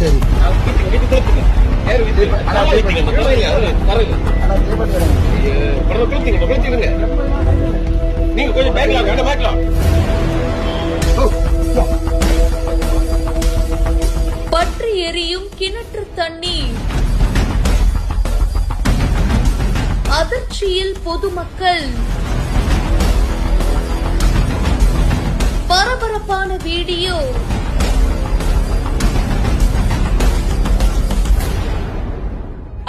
சரி. நீங்க கொஞ்சம் பேக்கலாம் வேண்டாம் பேக்கலாம். பற்றி எரியும் கிணற்று தண்ணீர், அதிர்ச்சியில் பொதுமக்கள். பரபரப்பான வீடியோ.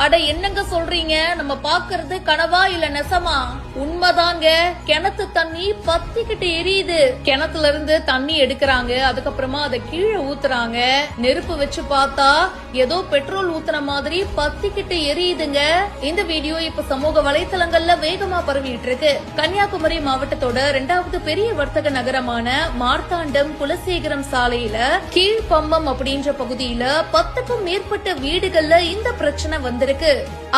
அட என்னங்க சொல்றீங்க? நம்ம பாக்குறது கனவா இல்ல நெசமா? உண்மைதாங்க. கிணத்து தண்ணி பத்திக்கிட்டு எரியுது. கிணத்துல இருந்து தண்ணி எடுக்கிறாங்க, அதுக்கப்புறமா அதை கீழே ஊத்துறாங்க. நெருப்பு வச்சு பார்த்தா ஏதோ பெட்ரோல் ஊத்துன மாதிரி பத்திக்கிட்டு எரியுதுங்க. இந்த வீடியோ இப்ப சமூக வலைத்தளங்கள்ல வேகமா பரவிட்டு இருக்கு. கன்னியாகுமரி மாவட்டத்தோட 2வது பெரிய வர்த்தக நகரமான மார்த்தாண்டம் குலசேகரம் சாலையில கீழ்பம்பம் அப்படின்ற பகுதியில 10க்கும் மேற்பட்ட வீடுகள்ல இந்த பிரச்சனை வந்திருக்கு.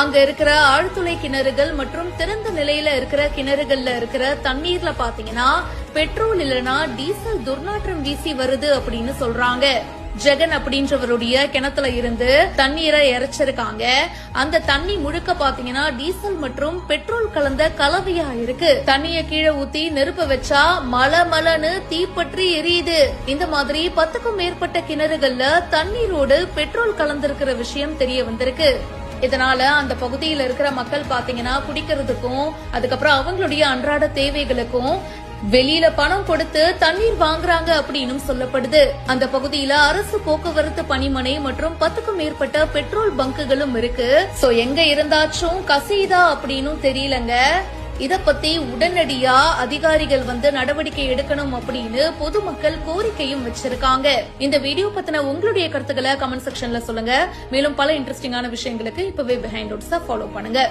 அங்க இருக்கிற ஆழ்துளை கிணறுகள் மற்றும் திறந்த நிலையில இருக்கிற கிணறுகள்ல இருக்கிற தண்ணீர்ல பாத்தீங்கன்னா பெட்ரோல் இல்லனா டீசல் துர்நாற்றம் வீசி வருது அப்படின்னு சொல்றாங்க. ஜெகன் அப்படின்றவருடைய கிணத்துல இருந்து தண்ணீரை இறைச்சிருக்காங்க. அந்த தண்ணி முழுக்க பாத்தீங்கன்னா டீசல் மற்றும் பெட்ரோல் கலந்த கலவையா இருக்கு. தண்ணிய கீழே ஊத்தி நெருப்பு வச்சா மலமலன்னு தீப்பற்றி எரியுது. இந்த மாதிரி 10க்கும் மேற்பட்ட கிணறுகள்ல தண்ணீரோடு பெட்ரோல் கலந்திருக்கிற விஷயம் தெரிய வந்திருக்கு. இதனால அந்த பகுதியில இருக்கிற மக்கள் பாத்தீங்கன்னா குடிக்கிறதுக்கும் அதுக்கப்புறம் அவங்களுடைய அன்றாட தேவைகளுக்கும் வெளியில பணம் கொடுத்து தண்ணீர் வாங்குறாங்க அப்படின்னு சொல்லப்படுது. அந்த பகுதியில அரசு போக்குவரத்து பணிமனை மற்றும் 10க்கும் மேற்பட்ட பெட்ரோல் பங்குகளும் இருக்கு. சோ எங்க இருந்தாச்சும் கசிதா அப்படின்னு தெரியலங்க. இத பத்தி உடனடியா அதிகாரிகள் நடவடிக்கை எடுக்கணும் அப்படின்னு பொதுமக்கள் கோரிக்கையும் வச்சிருக்காங்க. இந்த வீடியோ பத்தின உங்களுடைய கருத்துக்களை கமெண்ட் செக்ஷன்ல சொல்லுங்க. மேலும் பல இன்ட்ரெஸ்டிங்கான விஷயங்களுக்கு இப்பவே பிஹைண்ட் நோட்ஸ் ஃபாலோ பண்ணுங்க.